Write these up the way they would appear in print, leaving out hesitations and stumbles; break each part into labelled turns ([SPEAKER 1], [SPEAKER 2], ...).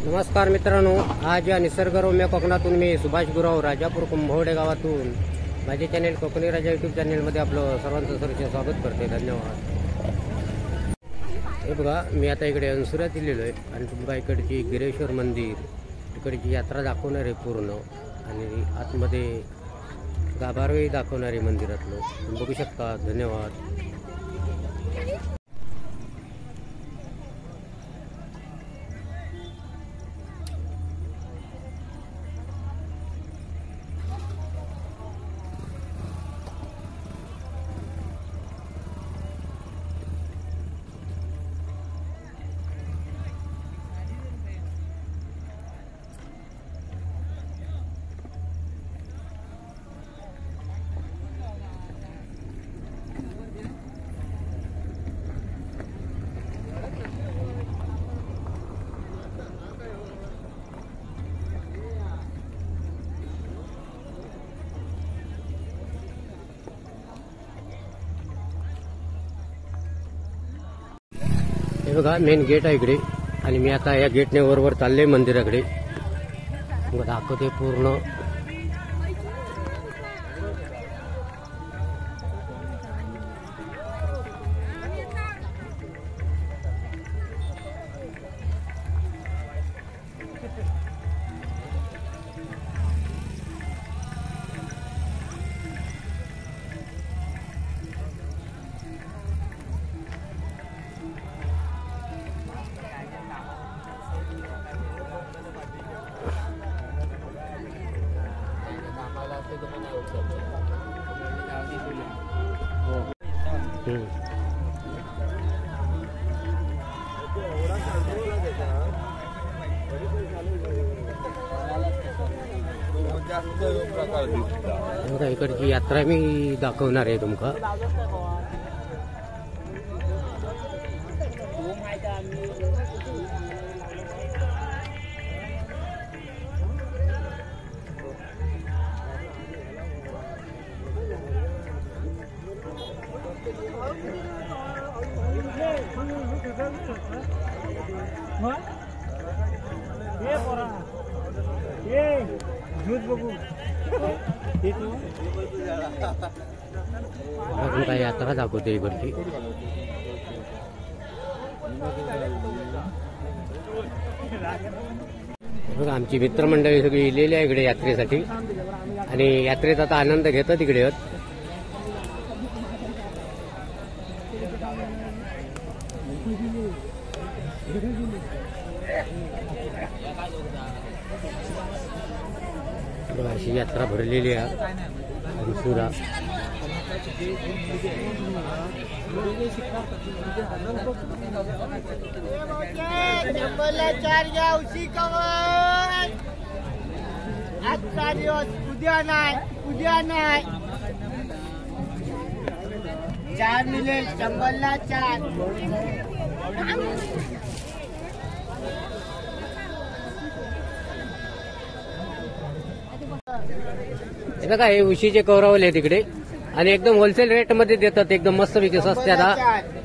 [SPEAKER 1] नमस्कार मित्रांनो, आज या निसर्गरम्य कोकणातून मी सुभाष गुराव राजापूर कुंभवडे गावातून माझे चॅनेल कोकणी राजा यूट्यूब चॅनेलमध्ये आपलं सर्वांचं सरचे स्वागत करते. धन्यवाद. हे बघा, मी आता इकडे अंसुऱ्यात दिलेलो आहे आणि तुम्हाला इकडची गिरेश्वर मंदिर, इकडची यात्रा दाखवणार आहे पूर्ण, आणि आतमध्ये गाभारवे दाखवणारे मंदिरातलं तुम्ही बघू शकता. धन्यवाद. हे बघा, मेन गेट आहे इकडे, आणि मी आता या गेटने वर चालले मंदिराकडे. दाखवते पूर्ण. इकडची यात्रा मी दाखवणार आहे तुमका. काय यात्रा दाखवते इकडची. बघा, आमची मित्रमंडळी सगळी इलेली आहे इकडे यात्रेसाठी, आणि यात्रेचा आता आनंद घेतात इकडे. अशी यात्रा भरलेली आहे अंसुरा.
[SPEAKER 2] आजचा दिवस उद्या नाही 4 मिळेल. 100ला 4.
[SPEAKER 1] हे बघा, हे उशीचे कौरवले तिकडे, आणि एकदम होलसेल रेट मध्ये देतात, एकदम मस्त पैकी स्वस्त्याला.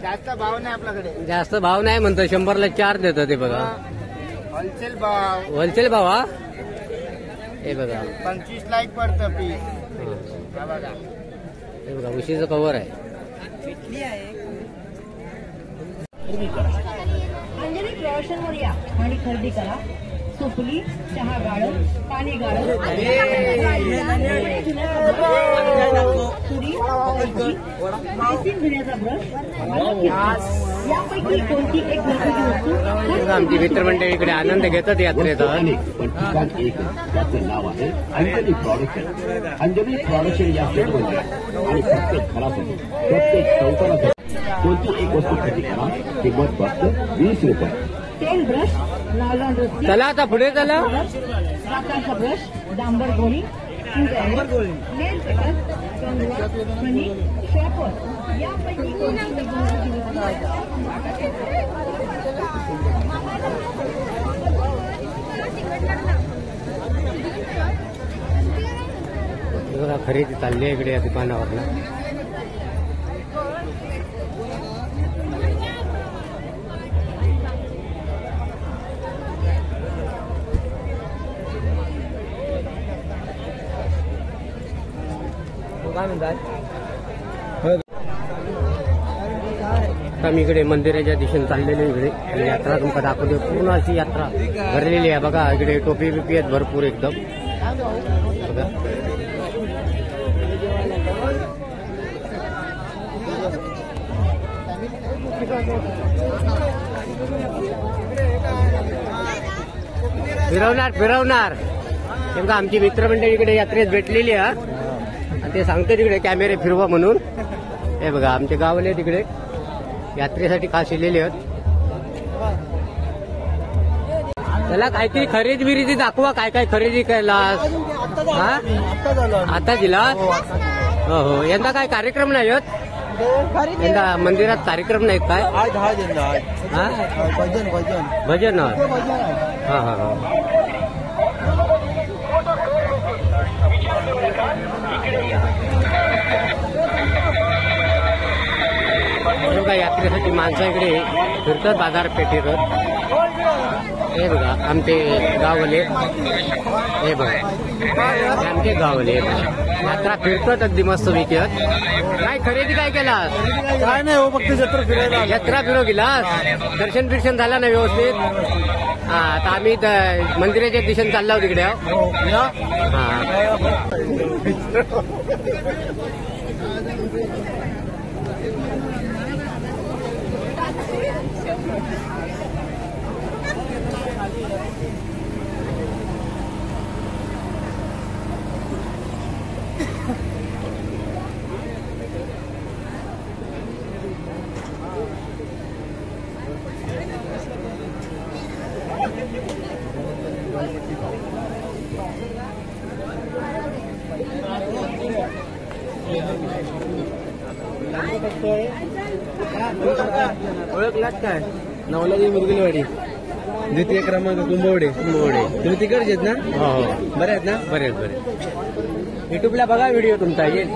[SPEAKER 2] जास्त भाव नाही आपल्याकडे.
[SPEAKER 1] जास्त भाव नाही म्हणतो, 100ला 4 देतात. ते बघा,
[SPEAKER 2] होलसेल भाव.
[SPEAKER 1] होलसेल भाव. हा, हे बघा
[SPEAKER 2] 25ला 1 पडतं पीस.
[SPEAKER 1] हे बघा, उशीचं कव्हर आहे.
[SPEAKER 3] प्रवाशांवर या आणि खरेदी करा. सुपली, चहा गाळण, पाणी गाळण, घेण्याचा ब्रश यापैकी कोणती एक घरगुती वस्तू.
[SPEAKER 1] आमची मित्रमंडळी इकडे आनंद घेतात यात्रेचा.
[SPEAKER 4] त्याचं नाव आहे अंजली प्रोडक्शन. अंजली प्रोडक्शन या सेटमध्ये आणि प्रत्येक घरासाठी प्रत्येक चौकारासाठी कोणती एक वस्तू खरेदी करा. किंमत फक्त 20 रुपये.
[SPEAKER 3] तेल ब्रश, नायलॉन रस्सी,
[SPEAKER 1] चला आता पुढे चला.
[SPEAKER 3] राखाचा ब्रश, डांबर गोळी, नेल कटर, कंगवा, मनी, शॉपर यापैकी कोणती
[SPEAKER 1] खरेदी चालली आहे इकडे या दुकानावर.
[SPEAKER 2] काय म्हणतात
[SPEAKER 1] आम्ही इकडे मंदिराच्या दिशेने चाललेलो इकडे आणि यात्रा तुमका दाखवली पूर्ण अशी यात्रा भरलेली आहे बघा. इकडे टोपी बिपी आहेत भरपूर एकदम बघा. फिरवणार नेमकं आमची मित्रमंडळी इकडे यात्रेत भेटलेली आहे आणि ते सांगते तिकडे कॅमेरे फिरवा म्हणून. हे बघा आमचे गावले तिकडे यात्रेसाठी खास इलेले आहेत. त्याला काहीतरी खरेदी बिरेदी दाखवा. काय काय खरेदी केलास? हा आता दिला. हो हो. यंदा काय कार्यक्रम नाही आहेत? यंदा मंदिरात कार्यक्रम नाहीत काय? हा भजन. हा हा हा. बघा यात्रेसाठी माणसं इकडे फिरतात बाजारपेठेत. हे बघा आमचे गावले. हे बघा आमचे गावले यात्रा फिरतात अगदी मस्त विकत. काय खरेदी काय केलास?
[SPEAKER 2] काय नाही हो, फक्त जत्रा फिरायला.
[SPEAKER 1] यात्रा फिरव गेलास? दर्शन बिर्शन झालं ना व्यवस्थित? हा आता आम्ही मंदिराच्या दिशेने चाललो तिकडे. हा ओळखलात काय?
[SPEAKER 2] नवलादी मुरगुलेवाडी, द्वितीय क्रमांक कुंभवडे. तुम्ही तिकडचे आहेत ना?
[SPEAKER 1] हो हो
[SPEAKER 2] बरे आहेत ना?
[SPEAKER 1] बरेच बरे. युट्यूबला बघा व्हिडिओ तुमचा येईल.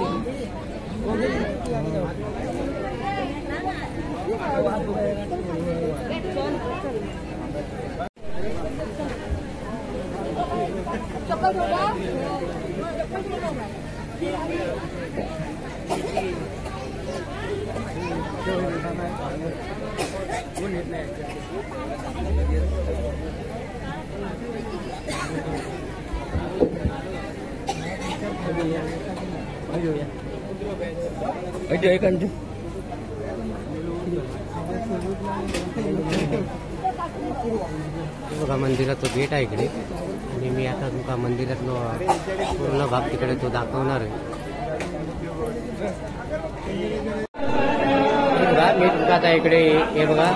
[SPEAKER 1] बघा मंदिराचं गेट आहे इकडे आणि मी आता तुमका मंदिरातलं पूर्ण भाग तिकडे तो दाखवणार आहे. बघा मी तुमका आता इकडे हे बघा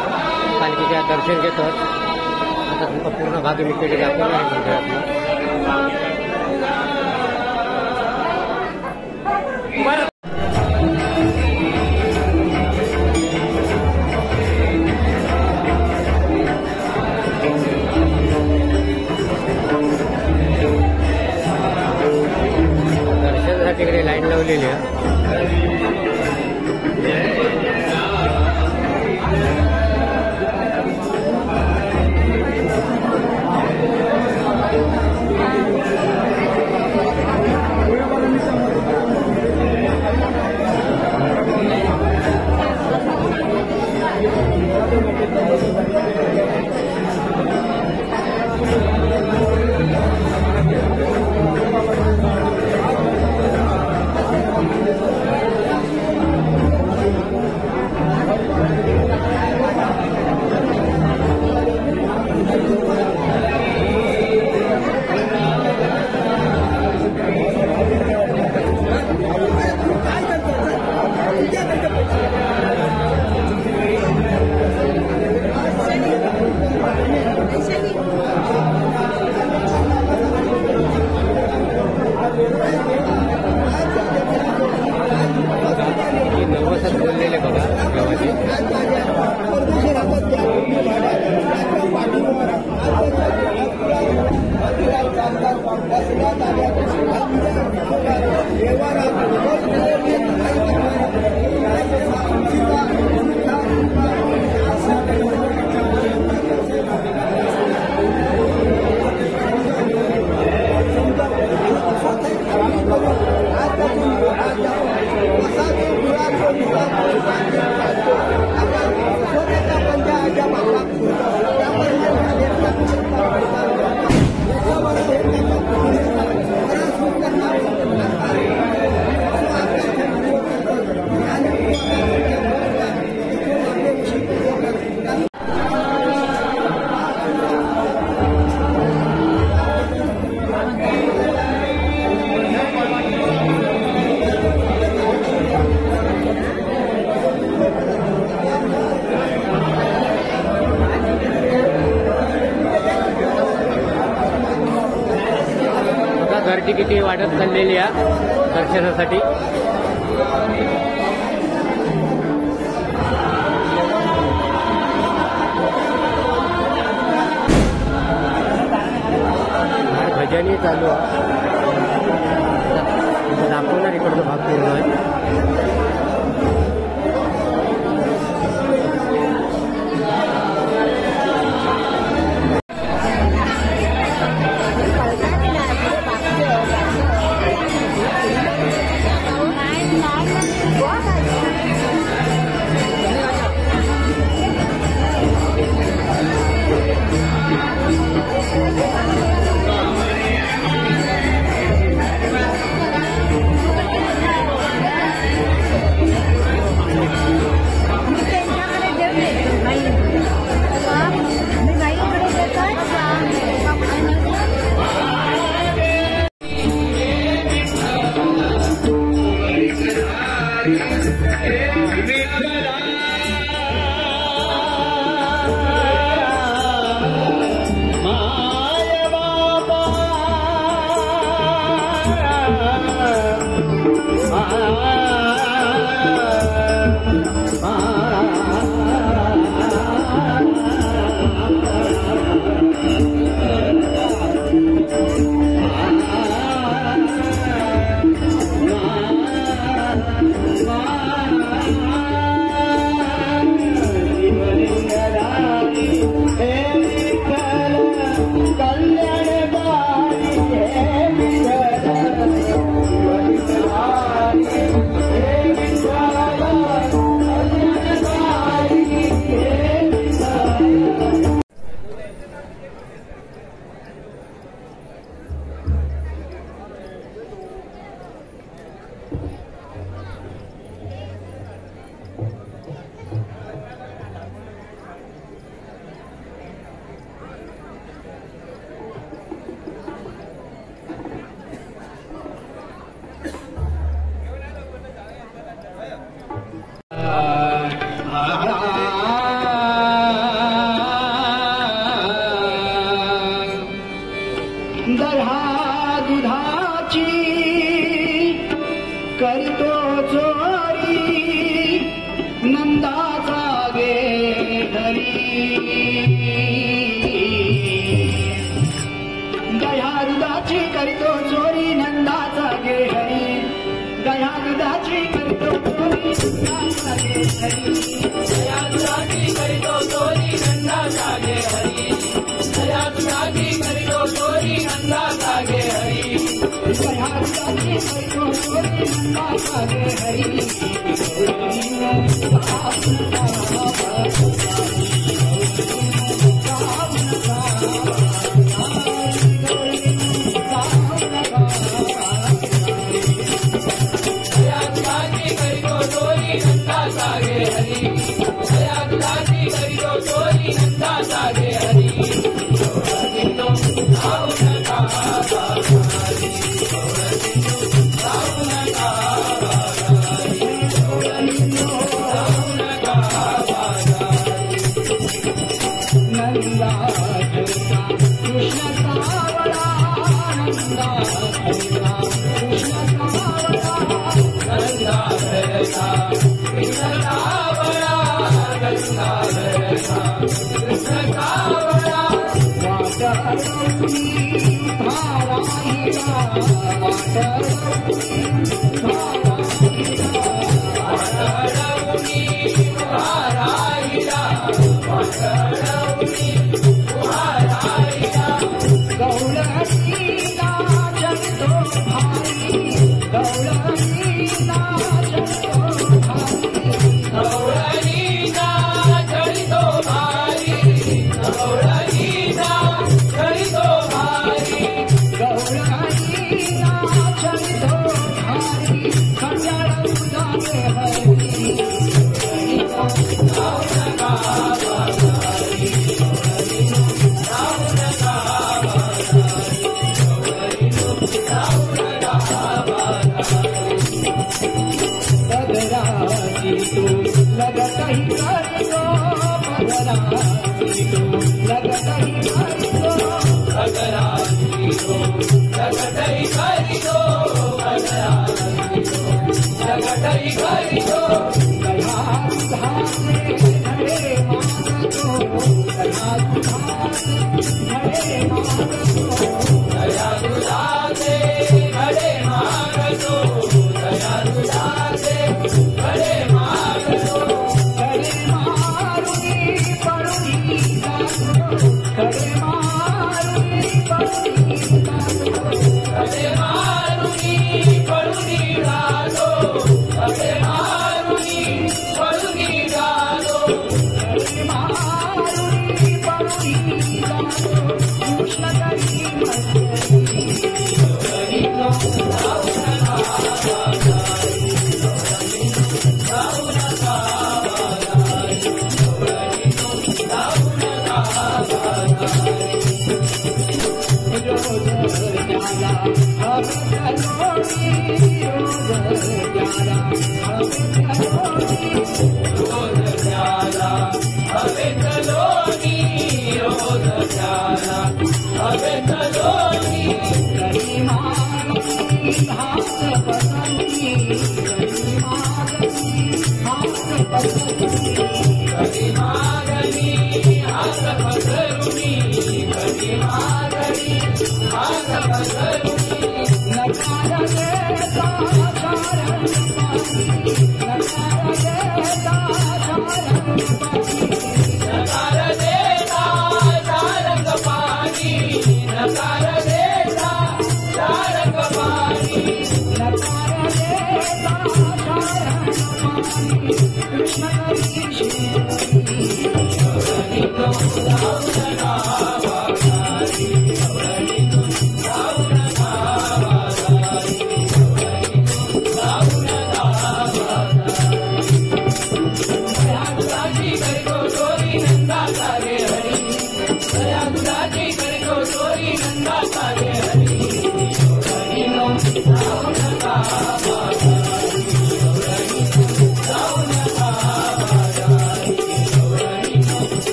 [SPEAKER 1] पालखीच्या दर्शन घेतो. आता तुमका पूर्ण भाग मी इकडे दाखवणार आहे मंदिरातलं. दर्शनासाठी इकडे लाईन लावलेली आहे. गर्दी किती वाढत चाललेली आहे दर्शनासाठी. भजनी चालू आहे. दाखवणार इकडचा भाग पूर्ण आहे.
[SPEAKER 5] भारी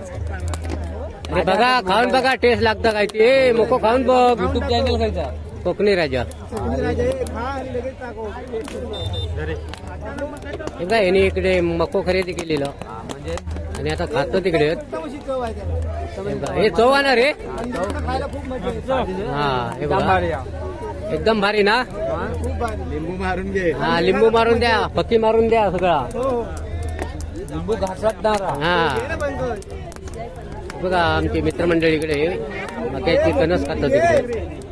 [SPEAKER 1] अरे बघा खाऊन बघा टेस्ट लागतं काय ते मोको खाऊन बघ युट्यूब चॅनल खायचा कोकणी राजा एकदा याने इकडे मको खरेदी केलेलं आणि आता खातो तिकडे हे चव आहे रे हा हे बघा एकदम भारी ना
[SPEAKER 2] लिंबू मारून घे
[SPEAKER 1] हा लिंबू मारून द्या पत्ती मारून द्या सगळा
[SPEAKER 2] लिंबू घासात
[SPEAKER 1] हा बघा आमची मित्रमंडळीकडे मक्याची कणस खातात तिकडे